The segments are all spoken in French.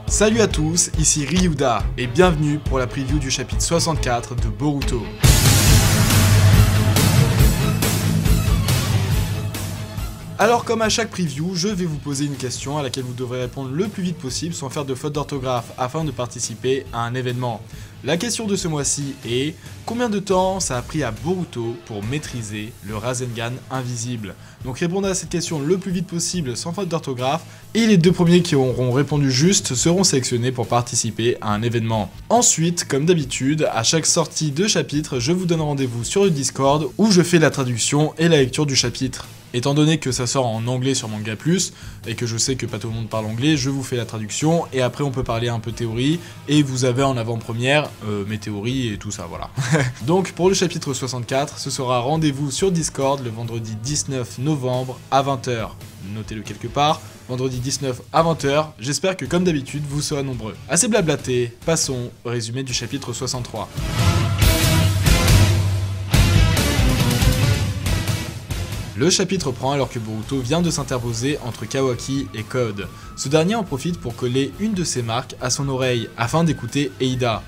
Salut à tous, ici Ryuda et bienvenue pour la preview du chapitre 64 de Boruto. Alors comme à chaque preview, je vais vous poser une question à laquelle vous devrez répondre le plus vite possible sans faire de faute d'orthographe afin de participer à un événement. La question de ce mois-ci est: combien de temps ça a pris à Boruto pour maîtriser le Rasengan invisible? Donc répondez à cette question le plus vite possible sans faute d'orthographe et les deux premiers qui auront répondu juste seront sélectionnés pour participer à un événement. Ensuite, comme d'habitude, à chaque sortie de chapitre, je vous donne rendez-vous sur le Discord où je fais la traduction et la lecture du chapitre. Étant donné que ça sort en anglais sur Manga Plus, et que je sais que pas tout le monde parle anglais, je vous fais la traduction, et après on peut parler un peu théorie, et vous avez en avant-première mes théories et tout ça, voilà. Donc pour le chapitre 64, ce sera rendez-vous sur Discord le vendredi 19 novembre à 20h. Notez-le quelque part, vendredi 19 à 20h, j'espère que comme d'habitude vous serez nombreux. Assez blablaté, passons au résumé du chapitre 63. Le chapitre prend alors que Boruto vient de s'interposer entre Kawaki et Code. Ce dernier en profite pour coller une de ses marques à son oreille afin d'écouter Eida.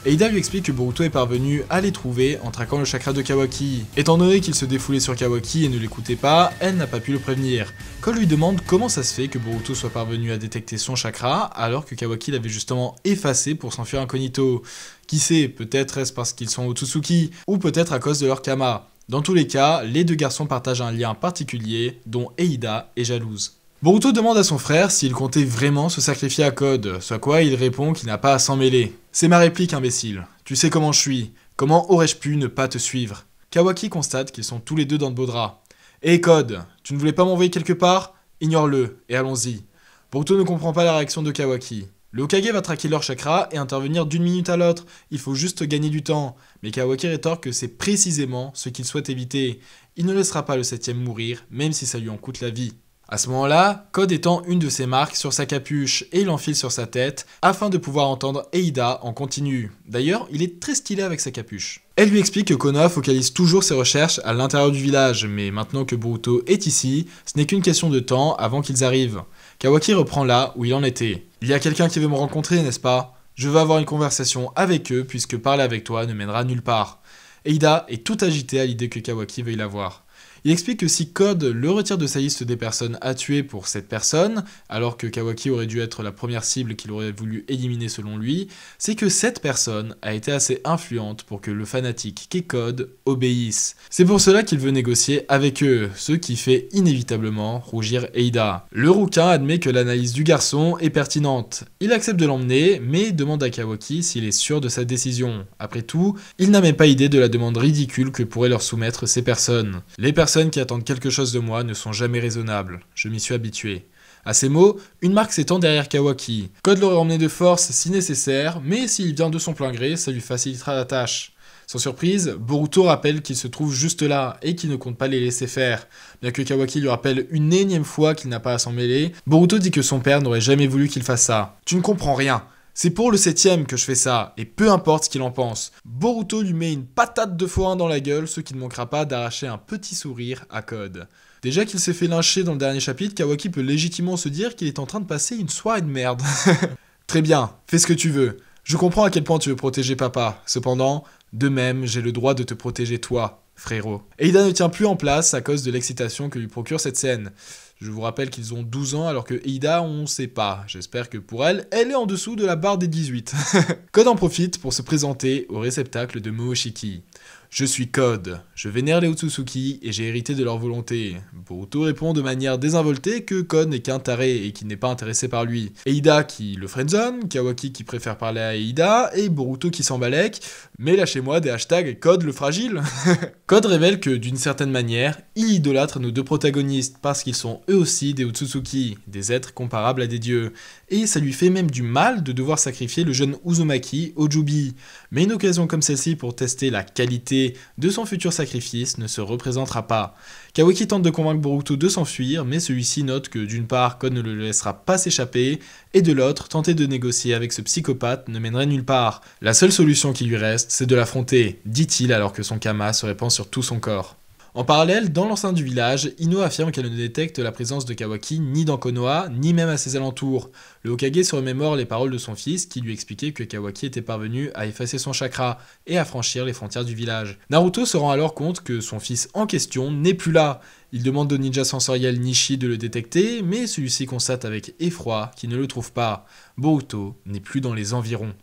Eida lui explique que Boruto est parvenu à les trouver en traquant le chakra de Kawaki. Étant donné qu'il se défoulait sur Kawaki et ne l'écoutait pas, elle n'a pas pu le prévenir. Code lui demande comment ça se fait que Boruto soit parvenu à détecter son chakra alors que Kawaki l'avait justement effacé pour s'enfuir incognito. Qui sait, peut-être est-ce parce qu'ils sont Otsutsuki, ou peut-être à cause de leur Kama. Dans tous les cas, les deux garçons partagent un lien particulier dont Eida est jalouse. Boruto demande à son frère s'il comptait vraiment se sacrifier à Code, soit quoi il répond qu'il n'a pas à s'en mêler. C'est ma réplique, imbécile. Tu sais comment je suis. Comment aurais-je pu ne pas te suivre? Kawaki constate qu'ils sont tous les deux dans de beaux draps. Hé Code, tu ne voulais pas m'envoyer quelque part? Ignore-le, et allons-y. Boruto ne comprend pas la réaction de Kawaki. Le Hokage va traquer leur chakra et intervenir d'une minute à l'autre, il faut juste gagner du temps. Mais Kawaki rétorque que c'est précisément ce qu'il souhaite éviter. Il ne laissera pas le 7ème mourir, même si ça lui en coûte la vie. À ce moment-là, Code étend une de ses marques sur sa capuche et l'enfile sur sa tête afin de pouvoir entendre Eida en continu. D'ailleurs, il est très stylé avec sa capuche. Elle lui explique que Konoha focalise toujours ses recherches à l'intérieur du village, mais maintenant que Boruto est ici, ce n'est qu'une question de temps avant qu'ils arrivent. Kawaki reprend là où il en était. Il y a quelqu'un qui veut me rencontrer, n'est-ce pas? Je veux avoir une conversation avec eux puisque parler avec toi ne mènera nulle part. Eida est tout agitée à l'idée que Kawaki veuille la voir. Il explique que si Code le retire de sa liste des personnes à tuer pour cette personne, alors que Kawaki aurait dû être la première cible qu'il aurait voulu éliminer selon lui, c'est que cette personne a été assez influente pour que le fanatique qu'est Code obéisse. C'est pour cela qu'il veut négocier avec eux, ce qui fait inévitablement rougir Eida. Le rouquin admet que l'analyse du garçon est pertinente. Il accepte de l'emmener, mais demande à Kawaki s'il est sûr de sa décision. Après tout, il n'a même pas idée de la demande ridicule que pourraient leur soumettre ces personnes. Les personnes qui attendent quelque chose de moi ne sont jamais raisonnables, je m'y suis habitué. À ces mots, une marque s'étend derrière Kawaki. Code l'aurait emmené de force si nécessaire, mais s'il vient de son plein gré, ça lui facilitera la tâche. Sans surprise, Boruto rappelle qu'il se trouve juste là et qu'il ne compte pas les laisser faire. Bien que Kawaki lui rappelle une énième fois qu'il n'a pas à s'en mêler, Boruto dit que son père n'aurait jamais voulu qu'il fasse ça. Tu ne comprends rien. C'est pour le 7ème que je fais ça, et peu importe ce qu'il en pense. Boruto lui met une patate de forain dans la gueule, ce qui ne manquera pas d'arracher un petit sourire à Code. Déjà qu'il s'est fait lyncher dans le dernier chapitre, Kawaki peut légitimement se dire qu'il est en train de passer une soirée de merde. Très bien, fais ce que tu veux. Je comprends à quel point tu veux protéger papa. Cependant, de même, j'ai le droit de te protéger toi, frérot. Eida ne tient plus en place à cause de l'excitation que lui procure cette scène. Je vous rappelle qu'ils ont 12 ans alors que Eida, on sait pas. J'espère que pour elle, elle est en dessous de la barre des 18. Code en profite pour se présenter au réceptacle de Momoshiki. Je suis Code, je vénère les Otsutsuki et j'ai hérité de leur volonté. Boruto répond de manière désinvoltée que Code n'est qu'un taré et qu'il n'est pas intéressé par lui. Eida qui le friendzone, Kawaki qui préfère parler à Eida et Boruto qui s'en balèque. Mais lâchez-moi des hashtags Code le fragile. Code révèle que d'une certaine manière, il idolâtre nos deux protagonistes parce qu'ils sont eux aussi des Otsutsuki, des êtres comparables à des dieux. Et ça lui fait même du mal de devoir sacrifier le jeune Uzumaki au Jubi. Mais une occasion comme celle-ci pour tester la qualité de son futur sacrifice ne se représentera pas. Kawaki tente de convaincre Boruto de s'enfuir, mais celui-ci note que d'une part, Code ne le laissera pas s'échapper, et de l'autre, tenter de négocier avec ce psychopathe ne mènerait nulle part. La seule solution qui lui reste, c'est de l'affronter, dit-il alors que son Kama se répand sur tout son corps. En parallèle, dans l'enceinte du village, Ino affirme qu'elle ne détecte la présence de Kawaki ni dans Konoha, ni même à ses alentours. Le Hokage se remémore les paroles de son fils qui lui expliquait que Kawaki était parvenu à effacer son chakra et à franchir les frontières du village. Naruto se rend alors compte que son fils en question n'est plus là. Il demande au ninja sensoriel Nishi de le détecter, mais celui-ci constate avec effroi qu'il ne le trouve pas. Boruto n'est plus dans les environs.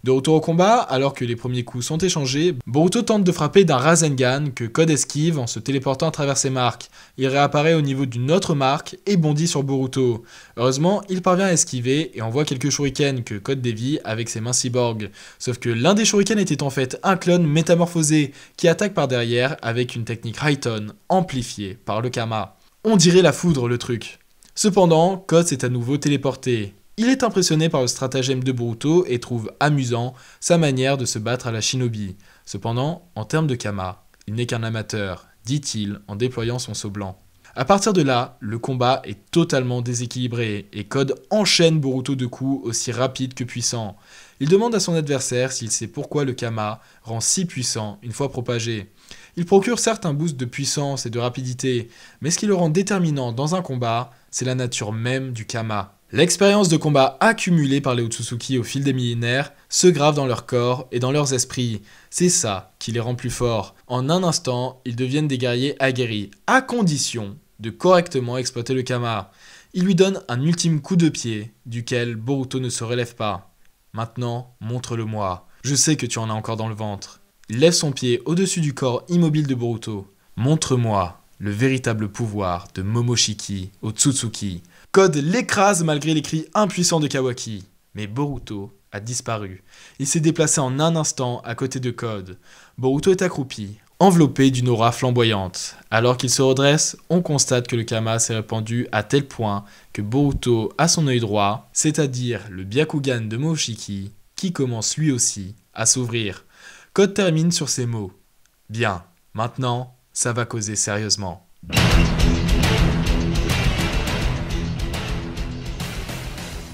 De retour au combat, alors que les premiers coups sont échangés, Boruto tente de frapper d'un Rasengan que Code esquive en se téléportant à travers ses marques. Il réapparaît au niveau d'une autre marque et bondit sur Boruto. Heureusement, il parvient à esquiver et envoie quelques shurikens que Code dévie avec ses mains cyborg. Sauf que l'un des shurikens était en fait un clone métamorphosé qui attaque par derrière avec une technique Raiton amplifiée par le Kama. On dirait la foudre le truc. Cependant, Code s'est à nouveau téléporté. Il est impressionné par le stratagème de Boruto et trouve amusant sa manière de se battre à la shinobi. Cependant, en termes de Kama, il n'est qu'un amateur, dit-il en déployant son sceau blanc. A partir de là, le combat est totalement déséquilibré et Code enchaîne Boruto de coups aussi rapides que puissants. Il demande à son adversaire s'il sait pourquoi le Kama rend si puissant une fois propagé. Il procure certes un boost de puissance et de rapidité, mais ce qui le rend déterminant dans un combat, c'est la nature même du Kama. L'expérience de combat accumulée par les Otsutsuki au fil des millénaires se grave dans leur corps et dans leurs esprits. C'est ça qui les rend plus forts. En un instant, ils deviennent des guerriers aguerris, à condition de correctement exploiter le Kama. Il lui donne un ultime coup de pied, duquel Boruto ne se relève pas. Maintenant, montre-le-moi. Je sais que tu en as encore dans le ventre. Il lève son pied au-dessus du corps immobile de Boruto. Montre-moi le véritable pouvoir de Momoshiki Otsutsuki. Code l'écrase malgré les cris impuissants de Kawaki. Mais Boruto a disparu. Il s'est déplacé en un instant à côté de Code. Boruto est accroupi, enveloppé d'une aura flamboyante. Alors qu'il se redresse, on constate que le Kama s'est répandu à tel point que Boruto a son œil droit, c'est-à-dire le Byakugan de Momoshiki, qui commence lui aussi à s'ouvrir. Code termine sur ces mots. Bien, maintenant, ça va causer sérieusement.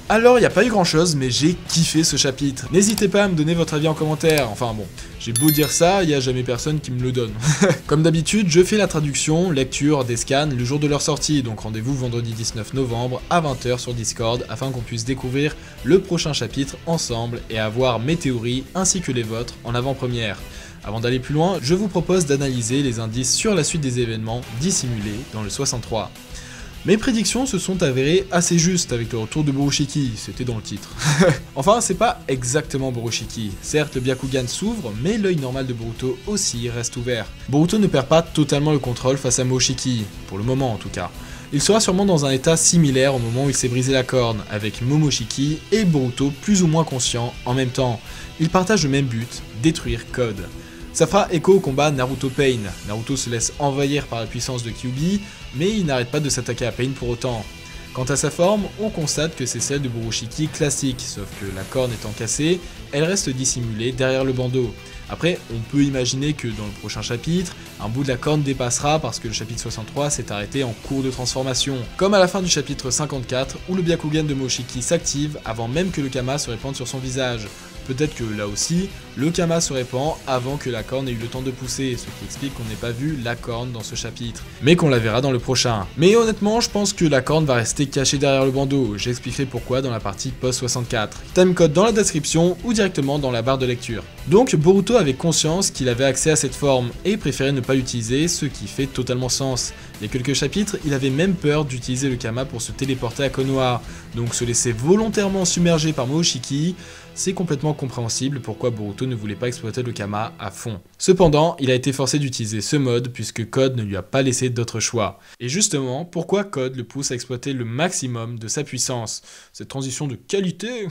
Alors, il n'y a pas eu grand chose, mais j'ai kiffé ce chapitre. N'hésitez pas à me donner votre avis en commentaire. Enfin bon, j'ai beau dire ça, il n'y a jamais personne qui me le donne. Comme d'habitude, je fais la traduction, lecture des scans le jour de leur sortie, donc rendez-vous vendredi 19 novembre à 20 h sur Discord afin qu'on puisse découvrir le prochain chapitre ensemble et avoir mes théories ainsi que les vôtres en avant-première. Avant d'aller plus loin, je vous propose d'analyser les indices sur la suite des événements dissimulés dans le 63. Mes prédictions se sont avérées assez justes avec le retour de Borushiki, c'était dans le titre. Enfin, c'est pas exactement Borushiki. Certes, le Byakugan s'ouvre, mais l'œil normal de Boruto aussi reste ouvert. Boruto ne perd pas totalement le contrôle face à Momoshiki, pour le moment en tout cas. Il sera sûrement dans un état similaire au moment où il s'est brisé la corne, avec Momoshiki et Boruto plus ou moins conscients en même temps. Ils partagent le même but, détruire Code. Ça fera écho au combat Naruto Pain. Naruto se laisse envahir par la puissance de Kyuubi, mais il n'arrête pas de s'attaquer à Pain pour autant. Quant à sa forme, on constate que c'est celle de Borushiki classique, sauf que la corne étant cassée, elle reste dissimulée derrière le bandeau. Après, on peut imaginer que dans le prochain chapitre, un bout de la corne dépassera parce que le chapitre 63 s'est arrêté en cours de transformation. Comme à la fin du chapitre 54, où le Byakugan de Momoshiki s'active avant même que le Kama se répande sur son visage. Peut-être que là aussi, le Kama se répand avant que la corne ait eu le temps de pousser, ce qui explique qu'on n'ait pas vu la corne dans ce chapitre, mais qu'on la verra dans le prochain. Mais honnêtement, je pense que la corne va rester cachée derrière le bandeau, j'expliquerai pourquoi dans la partie post-64. Timecode dans la description ou directement dans la barre de lecture. Donc Boruto avait conscience qu'il avait accès à cette forme et préférait ne pas l'utiliser, ce qui fait totalement sens. Il y a quelques chapitres, il avait même peur d'utiliser le Kama pour se téléporter à Konoha, donc se laisser volontairement submerger par Momoshiki, c'est complètement compréhensible pourquoi Boruto ne voulait pas exploiter le Kama à fond. Cependant, il a été forcé d'utiliser ce mode puisque Code ne lui a pas laissé d'autre choix. Et justement, pourquoi Code le pousse à exploiter le maximum de sa puissance? Cette transition de qualité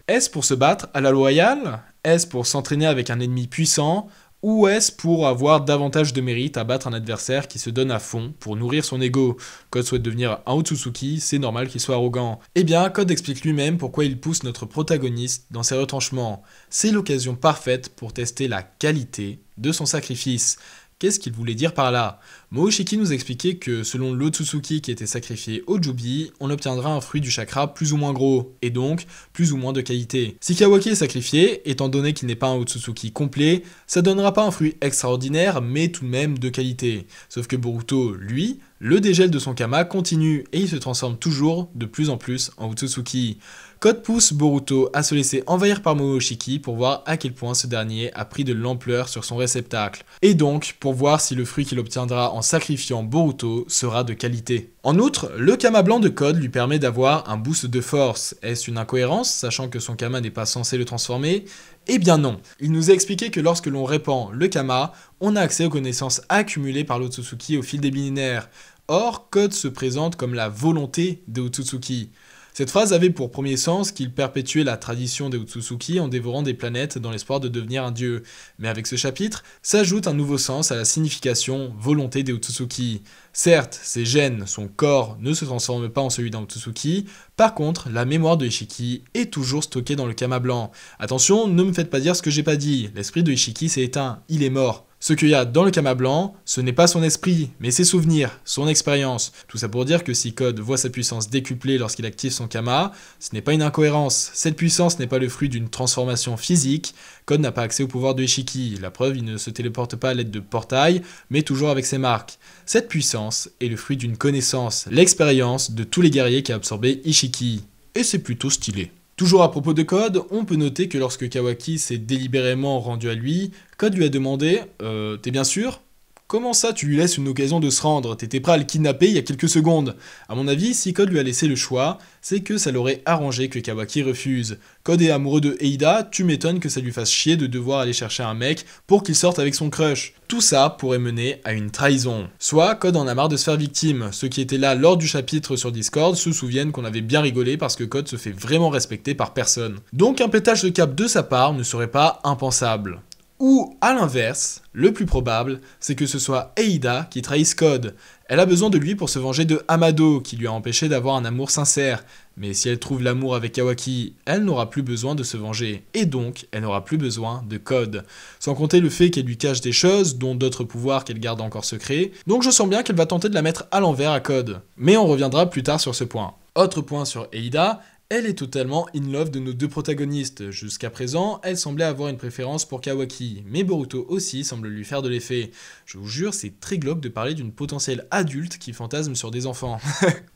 Est-ce pour se battre à la loyale? Est-ce pour s'entraîner avec un ennemi puissant? Ou est-ce pour avoir davantage de mérite à battre un adversaire qui se donne à fond pour nourrir son ego? Code souhaite devenir un Otsutsuki, c'est normal qu'il soit arrogant. Eh bien, Code explique lui-même pourquoi il pousse notre protagoniste dans ses retranchements. C'est l'occasion parfaite pour tester la qualité de son sacrifice. Qu'est-ce qu'il voulait dire par là? Momoshiki nous expliquait que selon l'Otsutsuki qui était sacrifié au Jubi, on obtiendra un fruit du chakra plus ou moins gros, et donc plus ou moins de qualité. Si Kawaki est sacrifié, étant donné qu'il n'est pas un Otsutsuki complet, ça donnera pas un fruit extraordinaire, mais tout de même de qualité. Sauf que Boruto, lui, le dégel de son Kama continue et il se transforme toujours de plus en plus en Otsutsuki. Code pousse Boruto à se laisser envahir par Momoshiki pour voir à quel point ce dernier a pris de l'ampleur sur son réceptacle. Et donc, pour voir si le fruit qu'il obtiendra en sacrifiant Boruto sera de qualité. En outre, le Kama blanc de Code lui permet d'avoir un boost de force. Est-ce une incohérence, sachant que son Kama n'est pas censé le transformer? Eh bien non. Il nous a expliqué que lorsque l'on répand le Kama, on a accès aux connaissances accumulées par l'Otsutsuki au fil des millénaires. Or, Code se présente comme la volonté des Otsutsuki. Cette phrase avait pour premier sens qu'il perpétuait la tradition des Otsutsuki en dévorant des planètes dans l'espoir de devenir un dieu. Mais avec ce chapitre, s'ajoute un nouveau sens à la signification volonté des Otsutsuki. Certes, ses gènes, son corps ne se transforment pas en celui d'un Otsutsuki, par contre, la mémoire de Ishiki est toujours stockée dans le Kama blanc. Attention, ne me faites pas dire ce que j'ai pas dit, l'esprit de Ishiki s'est éteint, il est mort. Ce qu'il y a dans le Kama blanc, ce n'est pas son esprit, mais ses souvenirs, son expérience. Tout ça pour dire que si Code voit sa puissance décuplée lorsqu'il active son Kama, ce n'est pas une incohérence. Cette puissance n'est pas le fruit d'une transformation physique. Code n'a pas accès au pouvoir de Ishiki. La preuve, il ne se téléporte pas à l'aide de portails, mais toujours avec ses marques. Cette puissance est le fruit d'une connaissance, l'expérience de tous les guerriers qu'a absorbé Ishiki. Et c'est plutôt stylé. Toujours à propos de Code, on peut noter que lorsque Kawaki s'est délibérément rendu à lui, Code lui a demandé « T'es bien sûr ? Comment ça tu lui laisses une occasion de se rendre? T'étais prêt à le kidnapper il y a quelques secondes. » À mon avis, si Code lui a laissé le choix, c'est que ça l'aurait arrangé que Kawaki refuse. Code est amoureux de Eida, tu m'étonnes que ça lui fasse chier de devoir aller chercher un mec pour qu'il sorte avec son crush. Tout ça pourrait mener à une trahison. Soit Code en a marre de se faire victime. Ceux qui étaient là lors du chapitre sur Discord se souviennent qu'on avait bien rigolé parce que Code se fait vraiment respecter par personne. Donc un pétage de cap de sa part ne serait pas impensable. Ou, à l'inverse, le plus probable, c'est que ce soit Eida qui trahisse Code. Elle a besoin de lui pour se venger de Amado, qui lui a empêché d'avoir un amour sincère. Mais si elle trouve l'amour avec Kawaki, elle n'aura plus besoin de se venger, et donc elle n'aura plus besoin de Code. Sans compter le fait qu'elle lui cache des choses, dont d'autres pouvoirs qu'elle garde encore secrets, donc je sens bien qu'elle va tenter de la mettre à l'envers à Code. Mais on reviendra plus tard sur ce point. Autre point sur Eida, elle est totalement in love de nos deux protagonistes. Jusqu'à présent, elle semblait avoir une préférence pour Kawaki, mais Boruto aussi semble lui faire de l'effet. Je vous jure, c'est très glauque de parler d'une potentielle adulte qui fantasme sur des enfants.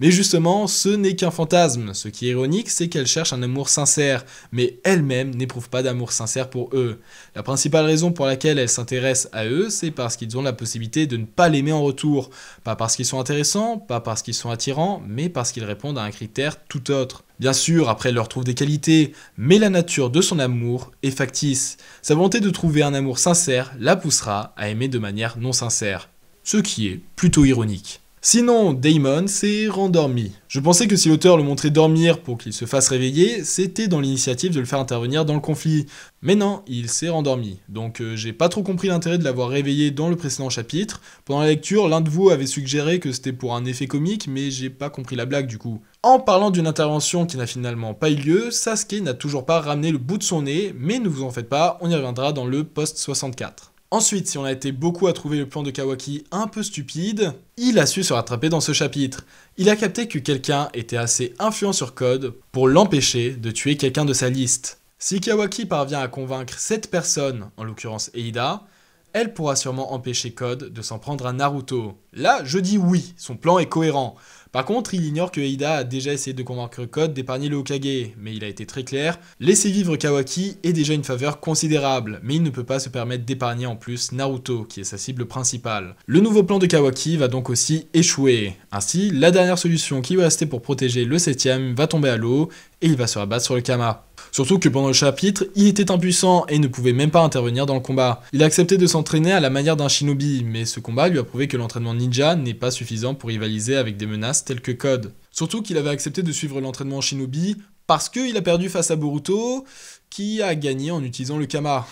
Mais justement, ce n'est qu'un fantasme. Ce qui est ironique, c'est qu'elle cherche un amour sincère, mais elle-même n'éprouve pas d'amour sincère pour eux. La principale raison pour laquelle elle s'intéresse à eux, c'est parce qu'ils ont la possibilité de ne pas l'aimer en retour. Pas parce qu'ils sont intéressants, pas parce qu'ils sont attirants, mais parce qu'ils répondent à un critère tout autre. Bien sûr, après elle leur trouve des qualités, mais la nature de son amour est factice. Sa volonté de trouver un amour sincère la poussera à aimer de manière non sincère. Ce qui est plutôt ironique. Sinon, Daemon s'est rendormi. Je pensais que si l'auteur le montrait dormir pour qu'il se fasse réveiller, c'était dans l'initiative de le faire intervenir dans le conflit. Mais non, il s'est rendormi. Donc j'ai pas trop compris l'intérêt de l'avoir réveillé dans le précédent chapitre. Pendant la lecture, l'un de vous avait suggéré que c'était pour un effet comique, mais j'ai pas compris la blague du coup. En parlant d'une intervention qui n'a finalement pas eu lieu, Sasuke n'a toujours pas ramené le bout de son nez, mais ne vous en faites pas, on y reviendra dans le post 64. Ensuite, si on a été beaucoup à trouver le plan de Kawaki un peu stupide, il a su se rattraper dans ce chapitre. Il a capté que quelqu'un était assez influent sur Code pour l'empêcher de tuer quelqu'un de sa liste. Si Kawaki parvient à convaincre cette personne, en l'occurrence Eida, elle pourra sûrement empêcher Code de s'en prendre à Naruto. Là, je dis oui, son plan est cohérent. Par contre, il ignore que Eida a déjà essayé de convaincre Code d'épargner le Hokage, mais il a été très clair, laisser vivre Kawaki est déjà une faveur considérable, mais il ne peut pas se permettre d'épargner en plus Naruto, qui est sa cible principale. Le nouveau plan de Kawaki va donc aussi échouer. Ainsi, la dernière solution qui lui restait pour protéger le 7ème va tomber à l'eau, et il va se rabattre sur le Kama. Surtout que pendant le chapitre, il était impuissant et ne pouvait même pas intervenir dans le combat. Il a accepté de s'entraîner à la manière d'un shinobi, mais ce combat lui a prouvé que l'entraînement ninja n'est pas suffisant pour rivaliser avec des menaces telles que Code. Surtout qu'il avait accepté de suivre l'entraînement shinobi Parce qu'il a perdu face à Boruto, qui a gagné en utilisant le Kama.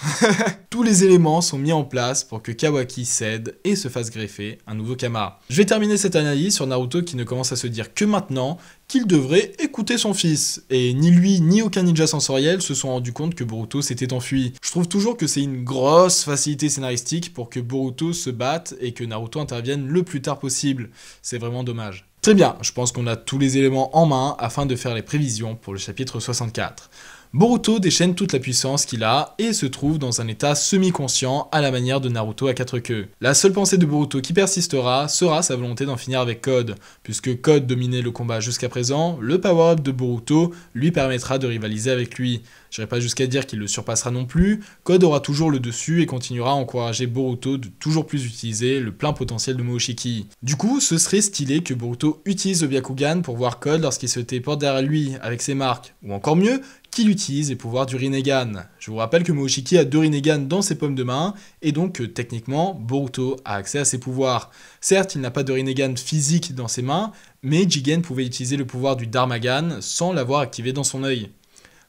Tous les éléments sont mis en place pour que Kawaki cède et se fasse greffer un nouveau Kama. Je vais terminer cette analyse sur Naruto qui ne commence à se dire que maintenant qu'il devrait écouter son fils. Et ni lui ni aucun ninja sensoriel se sont rendus compte que Boruto s'était enfui. Je trouve toujours que c'est une grosse facilité scénaristique pour que Boruto se batte et que Naruto intervienne le plus tard possible. C'est vraiment dommage. Très bien, je pense qu'on a tous les éléments en main afin de faire les prévisions pour le chapitre 64. Boruto déchaîne toute la puissance qu'il a et se trouve dans un état semi-conscient à la manière de Naruto à 4 queues. La seule pensée de Boruto qui persistera sera sa volonté d'en finir avec Code. Puisque Code dominait le combat jusqu'à présent, le power-up de Boruto lui permettra de rivaliser avec lui. J'irai pas jusqu'à dire qu'il le surpassera non plus, Code aura toujours le dessus et continuera à encourager Boruto de toujours plus utiliser le plein potentiel de Momoshiki. Du coup, ce serait stylé que Boruto utilise le Byakugan pour voir Code lorsqu'il se téléporte derrière lui avec ses marques, ou encore mieux, qu'il utilise les pouvoirs du Rinnegan. Je vous rappelle que Momoshiki a 2 Rinnegan dans ses paumes de main, et donc que techniquement, Boruto a accès à ses pouvoirs. Certes, il n'a pas de Rinnegan physique dans ses mains, mais Jigen pouvait utiliser le pouvoir du Darmagan sans l'avoir activé dans son œil.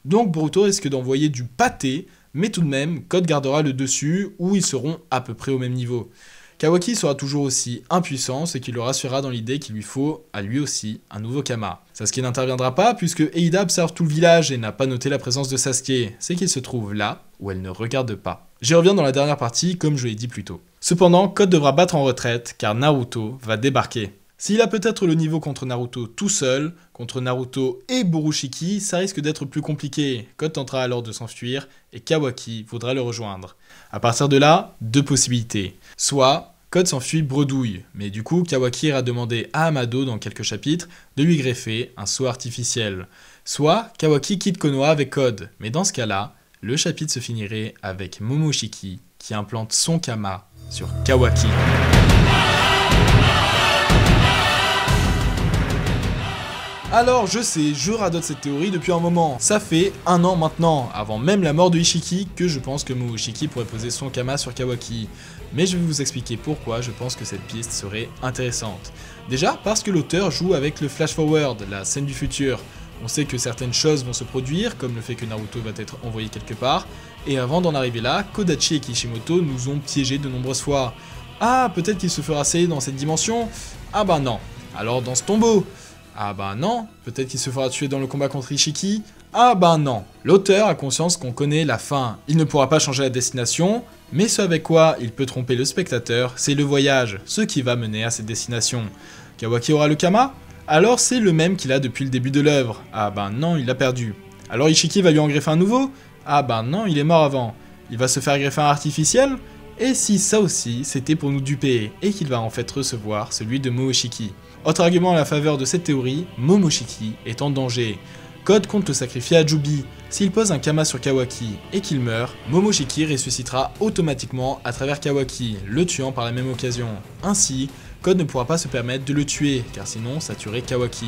Donc Boruto risque d'envoyer du pâté, mais tout de même, Code gardera le dessus, où ils seront à peu près au même niveau. Kawaki sera toujours aussi impuissant, ce qui le rassurera dans l'idée qu'il lui faut, à lui aussi, un nouveau Kama. Sasuke n'interviendra pas, puisque Eida observe tout le village et n'a pas noté la présence de Sasuke, c'est qu'il se trouve là, où elle ne regarde pas. J'y reviens dans la dernière partie, comme je l'ai dit plus tôt. Cependant, Code devra battre en retraite, car Naruto va débarquer. S'il a peut-être le niveau contre Naruto tout seul, contre Naruto et Borushiki, ça risque d'être plus compliqué. Code tentera alors de s'enfuir et Kawaki voudra le rejoindre. À partir de là, 2 possibilités. Soit Code s'enfuit bredouille, mais du coup Kawaki ira demander à Amado dans quelques chapitres de lui greffer un saut artificiel. Soit Kawaki quitte Konoha avec Code, mais dans ce cas-là, le chapitre se finirait avec Momoshiki qui implante son Kama sur Kawaki. Alors je sais, je radote cette théorie depuis un moment. Ça fait 1 an maintenant, avant même la mort de Ishiki, que je pense que Momoshiki pourrait poser son Kama sur Kawaki. Mais je vais vous expliquer pourquoi je pense que cette piste serait intéressante. Déjà parce que l'auteur joue avec le flash forward, la scène du futur. On sait que certaines choses vont se produire, comme le fait que Naruto va être envoyé quelque part, et avant d'en arriver là, Kodachi et Kishimoto nous ont piégés de nombreuses fois. Ah, peut-être qu'il se fera sceller dans cette dimension? Ah bah non. Alors dans ce tombeau? Ah bah non. Peut-être qu'il se fera tuer dans le combat contre Ishiki? Ah bah non. L'auteur a conscience qu'on connaît la fin. Il ne pourra pas changer la destination, mais ce avec quoi il peut tromper le spectateur, c'est le voyage, ce qui va mener à cette destination. Kawaki aura le Kama? Alors c'est le même qu'il a depuis le début de l'œuvre. Ah bah non, il l'a perdu. Alors Ishiki va lui en greffer un nouveau? Ah bah non, il est mort avant. Il va se faire greffer un artificiel? Et si ça aussi, c'était pour nous duper, et qu'il va en fait recevoir celui de Momoshiki. Autre argument à la faveur de cette théorie, Momoshiki est en danger. Code compte le sacrifier à Jubi. S'il pose un Kama sur Kawaki et qu'il meurt, Momoshiki ressuscitera automatiquement à travers Kawaki, le tuant par la même occasion. Ainsi, Code ne pourra pas se permettre de le tuer, car sinon ça tuerait Kawaki.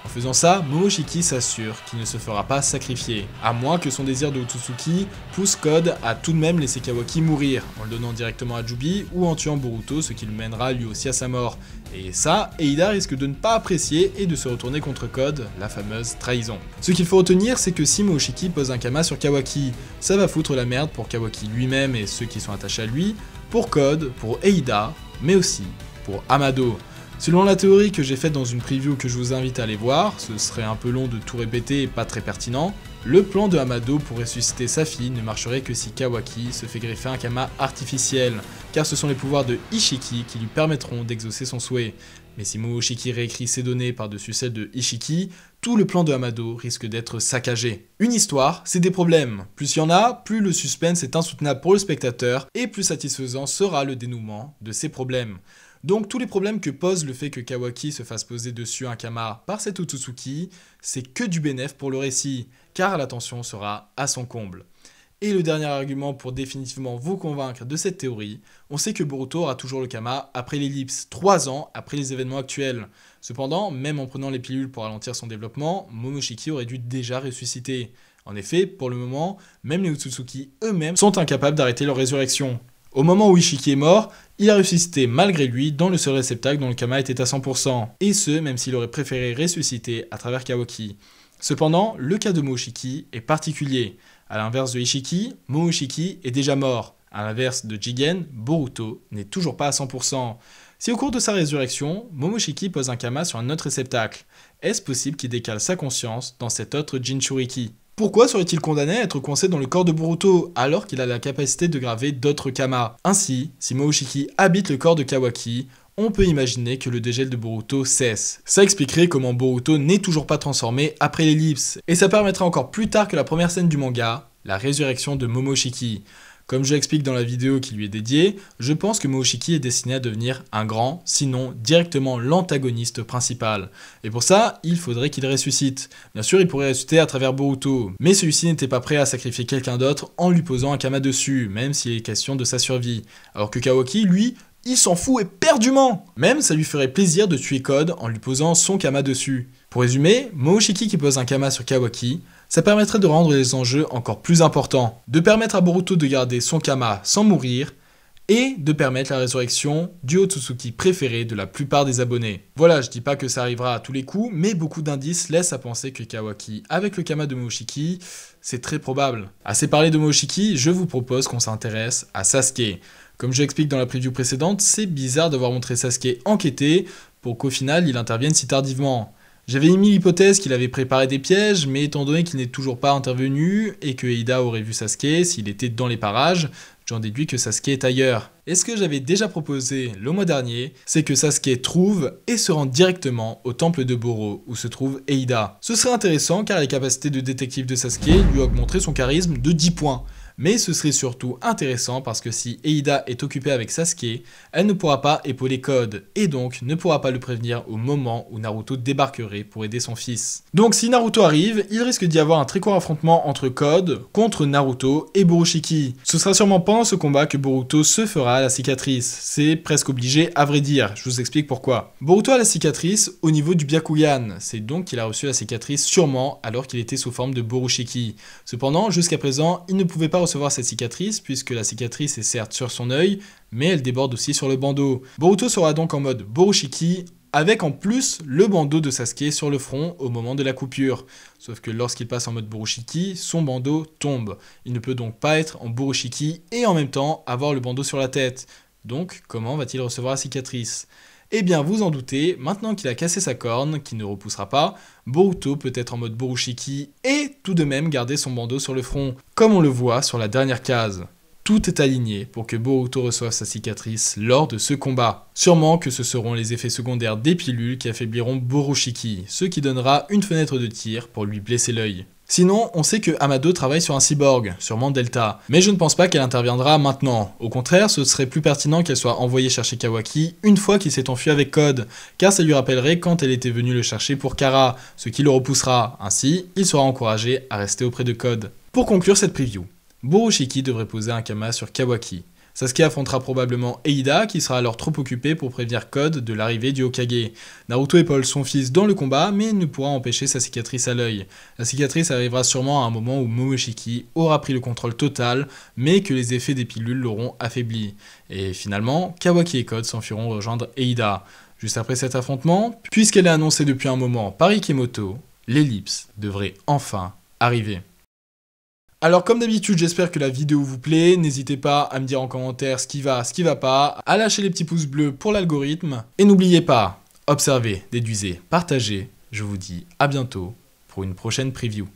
En faisant ça, Momoshiki s'assure qu'il ne se fera pas sacrifier, à moins que son désir de Otsutsuki pousse Code à tout de même laisser Kawaki mourir, en le donnant directement à Jubi ou en tuant Boruto, ce qui le mènera lui aussi à sa mort. Et ça, Eida risque de ne pas apprécier et de se retourner contre Code, la fameuse trahison. Ce qu'il faut retenir, c'est que si Momoshiki pose un Kama sur Kawaki, ça va foutre la merde pour Kawaki lui-même et ceux qui sont attachés à lui, pour Code, pour Eida, mais aussi pour Amado. Selon la théorie que j'ai faite dans une preview que je vous invite à aller voir, ce serait un peu long de tout répéter et pas très pertinent, le plan de Amado pour ressusciter sa fille ne marcherait que si Kawaki se fait greffer un Kama artificiel, car ce sont les pouvoirs de Ishiki qui lui permettront d'exaucer son souhait. Mais si Momoshiki réécrit ses données par-dessus celles de Ishiki, tout le plan de Amado risque d'être saccagé. Une histoire, c'est des problèmes. Plus il y en a, plus le suspense est insoutenable pour le spectateur, et plus satisfaisant sera le dénouement de ces problèmes. Donc tous les problèmes que pose le fait que Kawaki se fasse poser dessus un Kama par cet Otsutsuki, c'est que du bénéf pour le récit, car la tension sera à son comble. Et le dernier argument pour définitivement vous convaincre de cette théorie, on sait que Boruto aura toujours le Kama après l'ellipse, 3 ans après les événements actuels. Cependant, même en prenant les pilules pour ralentir son développement, Momoshiki aurait dû déjà ressusciter. En effet, pour le moment, même les Otsutsuki eux-mêmes sont incapables d'arrêter leur résurrection. Au moment où Ishiki est mort, il a ressuscité malgré lui dans le seul réceptacle dont le Kama était à 100%, et ce même s'il aurait préféré ressusciter à travers Kawaki. Cependant, le cas de Momoshiki est particulier. A l'inverse de Ishiki, Momoshiki est déjà mort. A l'inverse de Jigen, Boruto n'est toujours pas à 100%. Si au cours de sa résurrection, Momoshiki pose un kama sur un autre réceptacle, est-ce possible qu'il décale sa conscience dans cet autre Jinchuriki? Pourquoi serait-il condamné à être coincé dans le corps de Boruto alors qu'il a la capacité de graver d'autres kamas? Ainsi, si Momoshiki habite le corps de Kawaki, on peut imaginer que le dégel de Boruto cesse. Ça expliquerait comment Boruto n'est toujours pas transformé après l'ellipse, et ça permettrait encore plus tard que la première scène du manga, la résurrection de Momoshiki. Comme je l'explique dans la vidéo qui lui est dédiée, je pense que Momoshiki est destiné à devenir un grand, sinon directement l'antagoniste principal. Et pour ça, il faudrait qu'il ressuscite. Bien sûr, il pourrait ressusciter à travers Boruto, mais celui-ci n'était pas prêt à sacrifier quelqu'un d'autre en lui posant un kama dessus, même s'il est question de sa survie. Alors que Kawaki, lui, il s'en fout éperdument. Même ça lui ferait plaisir de tuer Code en lui posant son kama dessus. Pour résumer, Momoshiki qui pose un kama sur Kawaki, ça permettrait de rendre les enjeux encore plus importants, de permettre à Boruto de garder son kama sans mourir, et de permettre la résurrection du Otsutsuki préféré de la plupart des abonnés. Voilà, je dis pas que ça arrivera à tous les coups, mais beaucoup d'indices laissent à penser que Kawaki, avec le kama de Momoshiki, c'est très probable. Assez parlé de Momoshiki, je vous propose qu'on s'intéresse à Sasuke. Comme je l'explique dans la preview précédente, c'est bizarre d'avoir montré Sasuke enquêter pour qu'au final il intervienne si tardivement. J'avais émis l'hypothèse qu'il avait préparé des pièges, mais étant donné qu'il n'est toujours pas intervenu et que Eida aurait vu Sasuke s'il était dans les parages, j'en déduis que Sasuke est ailleurs. Et ce que j'avais déjà proposé le mois dernier, c'est que Sasuke trouve et se rende directement au temple de Boro, où se trouve Eida. Ce serait intéressant car les capacités de détective de Sasuke lui augmenteraient son charisme de 10 points. Mais ce serait surtout intéressant parce que si Eida est occupée avec Sasuke, elle ne pourra pas épauler Code, et donc ne pourra pas le prévenir au moment où Naruto débarquerait pour aider son fils. Donc si Naruto arrive, il risque d'y avoir un très court affrontement entre Code contre Naruto et Borushiki. Ce sera sûrement pendant ce combat que Boruto se fera la cicatrice. C'est presque obligé à vrai dire, je vous explique pourquoi. Boruto a la cicatrice au niveau du Byakugan, c'est donc qu'il a reçu la cicatrice sûrement alors qu'il était sous forme de Borushiki. Cependant, jusqu'à présent, il ne pouvait pas recevoir cette cicatrice puisque la cicatrice est certes sur son œil, mais elle déborde aussi sur le bandeau. Boruto sera donc en mode Borushiki, avec en plus le bandeau de Sasuke sur le front au moment de la coupure. Sauf que lorsqu'il passe en mode Borushiki, son bandeau tombe. Il ne peut donc pas être en Borushiki et en même temps avoir le bandeau sur la tête. Donc comment va-t-il recevoir la cicatrice ? Eh bien vous en doutez, maintenant qu'il a cassé sa corne, qui ne repoussera pas, Boruto peut être en mode Borushiki et tout de même garder son bandeau sur le front, comme on le voit sur la dernière case. Tout est aligné pour que Boruto reçoive sa cicatrice lors de ce combat. Sûrement que ce seront les effets secondaires des pilules qui affaibliront Borushiki, ce qui donnera une fenêtre de tir pour lui blesser l'œil. Sinon, on sait que Amado travaille sur un cyborg, sûrement Delta, mais je ne pense pas qu'elle interviendra maintenant. Au contraire, ce serait plus pertinent qu'elle soit envoyée chercher Kawaki une fois qu'il s'est enfui avec Code, car ça lui rappellerait quand elle était venue le chercher pour Kara, ce qui le repoussera. Ainsi, il sera encouragé à rester auprès de Code. Pour conclure cette preview, Borushiki devrait poser un kama sur Kawaki. Sasuke affrontera probablement Eida, qui sera alors trop occupé pour prévenir Code de l'arrivée du Hokage. Naruto épaule son fils dans le combat, mais ne pourra empêcher sa cicatrice à l'œil. La cicatrice arrivera sûrement à un moment où Momoshiki aura pris le contrôle total, mais que les effets des pilules l'auront affaibli. Et finalement, Kawaki et Code s'enfuiront rejoindre Eida. Juste après cet affrontement, puisqu'elle est annoncée depuis un moment par Ikemoto, l'ellipse devrait enfin arriver. Alors comme d'habitude, j'espère que la vidéo vous plaît, n'hésitez pas à me dire en commentaire ce qui va pas, à lâcher les petits pouces bleus pour l'algorithme, et n'oubliez pas, observez, déduisez, partagez, je vous dis à bientôt pour une prochaine preview.